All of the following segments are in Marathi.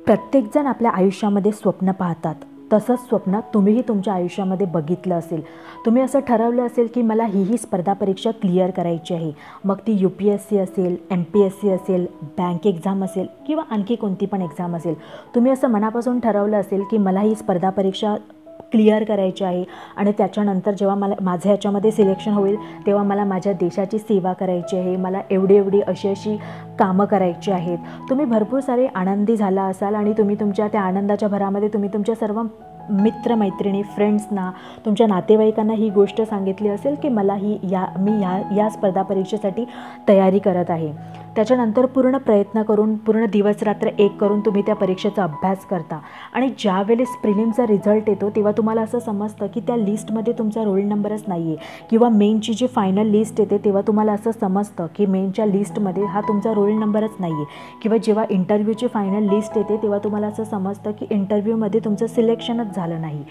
प्रत्येकजण आपल्या आयुष्यामध्ये स्वप्न पाहतात. तसंच स्वप्न तुम्हीही तुमच्या आयुष्यामध्ये बघितलं असेल. तुम्ही असं ठरवलं असेल की मला ही स्पर्धा परीक्षा क्लिअर करायची आहे. मग ती UPSC असेल, MPSC असेल, बँक एक्झाम असेल किंवा आणखी कोणती पण एक्झाम असेल. तुम्ही असं मनापासून ठरवलं असेल की मला ही स्पर्धा परीक्षा क्लिअर करायची आहे आणि त्याच्यानंतर जेव्हा माझं ह्याच्यामध्ये सिलेक्शन होईल तेव्हा मला माझ्या देशाची सेवा करायची आहे. मला एवढी अशी कामं करायची आहेत. तुम्ही भरपूर सारे आनंदी झाला असाल आणि तुम्ही तुमच्या त्या आनंदाच्या भरामध्ये तुम्ही तुमच्या सर्व मित्रमैत्रिणी, फ्रेंड्सना, तुमच्या नातेवाईकांना ही गोष्ट सांगितली असेल की मला मी या स्पर्धा परीक्षेसाठी तयारी करत आहे. त्याच्यानंतर पूर्ण प्रयत्न करून, पूर्ण दिवस रात्र एक करून तुम्ही त्या परीक्षेचा अभ्यास करता आणि ज्यावेळेस प्रिलिमचा रिझल्ट येतो तेव्हा तुम्हाला असं समजतं की त्या लिस्टमध्ये तुमचा रोल नंबरच नाही आहे किंवा मेनची जी फायनल लिस्ट येते तेव्हा तुम्हाला असं समजतं की मेनच्या लिस्टमध्ये हा तुमचा रोल नंबरच नाही आहे किंवा जेव्हा इंटरव्ह्यूची फायनल लिस्ट येते तेव्हा तुम्हाला असं समजतं की इंटरव्ह्यूमध्ये तुमचं सिलेक्शनच झालं नाही.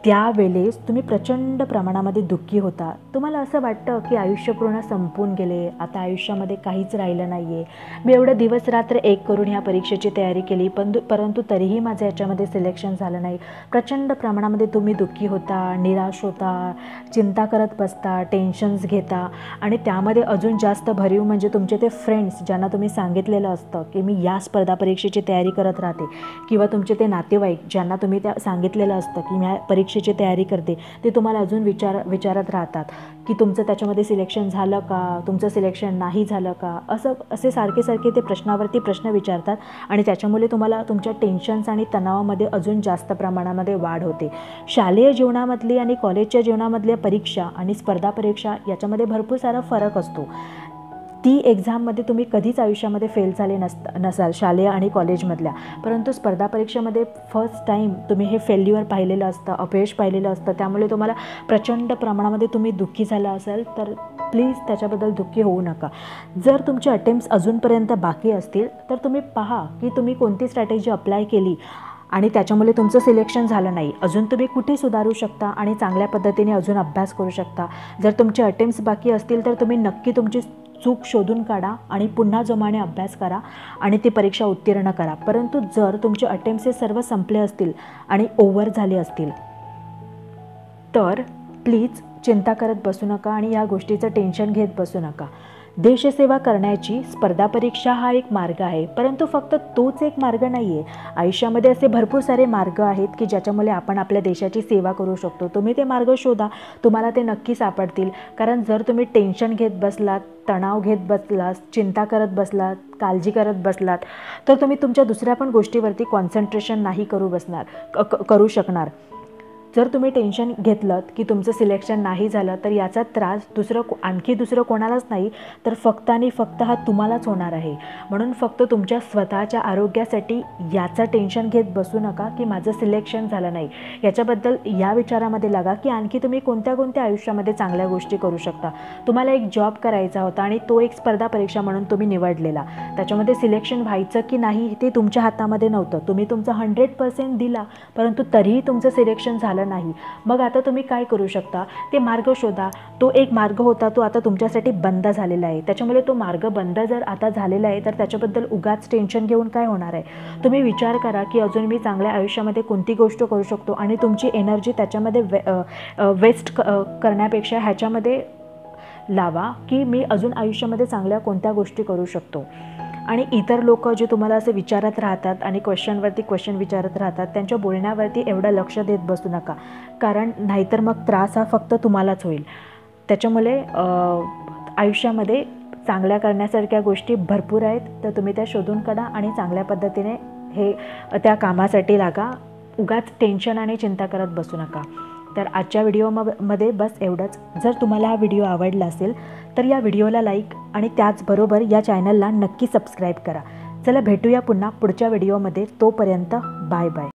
त्यावेळेस तुम्ही प्रचंड प्रमाणामध्ये दुःखी होता. तुम्हाला असं वाटतं की आयुष्य पूर्ण संपून गेले, आता आयुष्यामध्ये काहीच राहिलं नाही आहे. मी एवढं दिवस रात्र एक करून ह्या परीक्षेची तयारी केली परंतु तरीही माझं याच्यामध्ये सिलेक्शन झालं नाही. प्रचंड प्रमाणामध्ये तुम्ही दुःखी होता, निराश होता, चिंता करत बसता, टेन्शन्स घेता आणि त्यामध्ये अजून जास्त भरीव म्हणजे तुमचे ते फ्रेंड्स ज्यांना तुम्ही सांगितलेलं असतं की मी या स्पर्धा परीक्षेची तयारी करत राहते किंवा तुमचे ते नातेवाईक ज्यांना तुम्ही त्या सांगितलेलं असतं की मी परीक्षेची तयारी करते, ते तुम्हाला अजून विचारत राहतात की तुमचं त्याच्यामध्ये सिलेक्शन झालं का, तुमचं सिलेक्शन नाही झालं का, असे सारखे ते प्रश्नावरती प्रश्न विचारतात आणि त्याच्यामुळे तुम्हाला तुमच्या टेन्शन्स आणि तणावामध्ये अजून जास्त प्रमाणामध्ये वाढ होते. शालेय जीवनामधली आणि कॉलेजच्या जीवनामधल्या परीक्षा आणि स्पर्धा परीक्षा याच्यामध्ये भरपूर सारा फरक असतो. ती एक्झाममध्ये तुम्ही कधीच आयुष्यामध्ये फेल झाले नसाल शालेय आणि कॉलेजमधल्या, परंतु स्पर्धा परीक्षेमध्ये फर्स्ट टाईम तुम्ही हे फेल्युअर पाहिलेलं असतं, अपयश पाहिलेलं असतं. त्यामुळे तुम्हाला प्रचंड प्रमाणामध्ये तुम्ही दुःखी झाला असाल तर प्लीज त्याच्याबद्दल दुःखी होऊ नका. जर तुमचे अटेम्प्ट्स अजूनपर्यंत बाकी असतील तर तुम्ही पहा की तुम्ही कोणती स्ट्रॅटेजी अप्लाय केली आणि त्याच्यामुळे तुमचं सिलेक्शन झालं नाही. अजून तुम्ही कुठे सुधारू शकता आणि चांगल्या पद्धतीने अजून अभ्यास करू शकता. जर तुमचे अटेम्प्ट्स बाकी असतील तर तुम्ही नक्की तुमची चूक शोधून काढा आणि पुन्हा जोमाने अभ्यास करा आणि ती परीक्षा उत्तीर्ण करा. परंतु जर तुमचे अटेम्प्ट्स हे सर्व संपले असतील आणि ओव्हर झाले असतील तर प्लीज चिंता करत बसू नका आणि या गोष्टीचं टेन्शन घेत बसू नका. देशसेवा करण्याची स्पर्धा परीक्षा हा एक मार्ग आहे, परंतु फक्त तोच एक मार्ग नाही आहे. आयुष्यामध्ये असे भरपूर सारे मार्ग आहेत की ज्याच्यामुळे आपण आपल्या देशाची सेवा करू शकतो. तुम्ही ते मार्ग शोधा, तुम्हाला ते नक्की सापडतील. कारण जर तुम्ही टेन्शन घेत बसलात, तणाव घेत बसलात, चिंता करत बसलात, काळजी करत बसलात तर तुम्ही तुमच्या दुसऱ्या पण गोष्टीवरती कॉन्सन्ट्रेशन नाही करू शकणार. जर तुम्ही टेन्शन घेतलं की तुमचं सिलेक्शन नाही झालं तर याचा त्रास आणखी दुसरं कोणालाच नाही तर फक्त आणि फक्त हा तुम्हालाच होणार आहे. म्हणून फक्त तुमच्या स्वतःच्या आरोग्यासाठी याचं टेन्शन घेत बसू नका की माझं सिलेक्शन झालं नाही. याच्याबद्दल या विचारामध्ये लागा की आणखी तुम्ही कोणत्या आयुष्यामध्ये चांगल्या गोष्टी करू शकता. तुम्हाला एक जॉब करायचा होता आणि तो एक स्पर्धा परीक्षा म्हणून तुम्ही निवडलेला. त्याच्यामध्ये सिलेक्शन व्हायचं की नाही ते तुमच्या हातामध्ये नव्हतं. तुम्ही तुमचा 100% दिला परंतु तरीही तुमचं सिलेक्शन झालं नाही. मग आता तुम्ही काय करू शकता, ते मार्ग शोधा. तो एक मार्ग होता तो आता तुमच्यासाठी बंद झालेला आहे. त्याच्यामुळे तो मार्ग बंद जर आता झालेला आहे तर त्याच्याबद्दल उगाच टेन्शन घेऊन काय होणार आहे. तुम्ही विचार करा की अजून मी चांगल्या आयुष्यामध्ये कोणती गोष्ट करू शकतो आणि तुमची एनर्जी त्याच्यामध्ये वेस्ट करण्यापेक्षा ह्याच्यामध्ये लावा की मी अजून आयुष्यामध्ये चांगल्या कोणत्या गोष्टी करू शकतो. आणि इतर लोक जे तुम्हाला असं विचारत राहतात आणि क्वेश्चन विचारत राहतात त्यांच्या बोलण्यावरती एवढं लक्ष देत बसू नका, कारण नाहीतर मग त्रास हा फक्त तुम्हालाच होईल. त्याच्यामुळे आयुष्यामध्ये चांगल्या करण्यासारख्या गोष्टी भरपूर आहेत, तर तुम्ही त्या शोधून काढा आणि चांगल्या पद्धतीने त्या कामासाठी लागा. उगाच टेन्शन आणि चिंता करत बसू नका. तर आजच्या व्हिडिओमध्ये बस एवढंच. जर तुम्हाला हा व्हिडिओ आवडला असेल तर या व्हिडिओला लाईक आणि त्याचबरोबर या चॅनलला नक्की सबस्क्राईब करा. चला भेटूया पुन्हा पुढच्या व्हिडिओमध्ये. तोपर्यंत बाय बाय.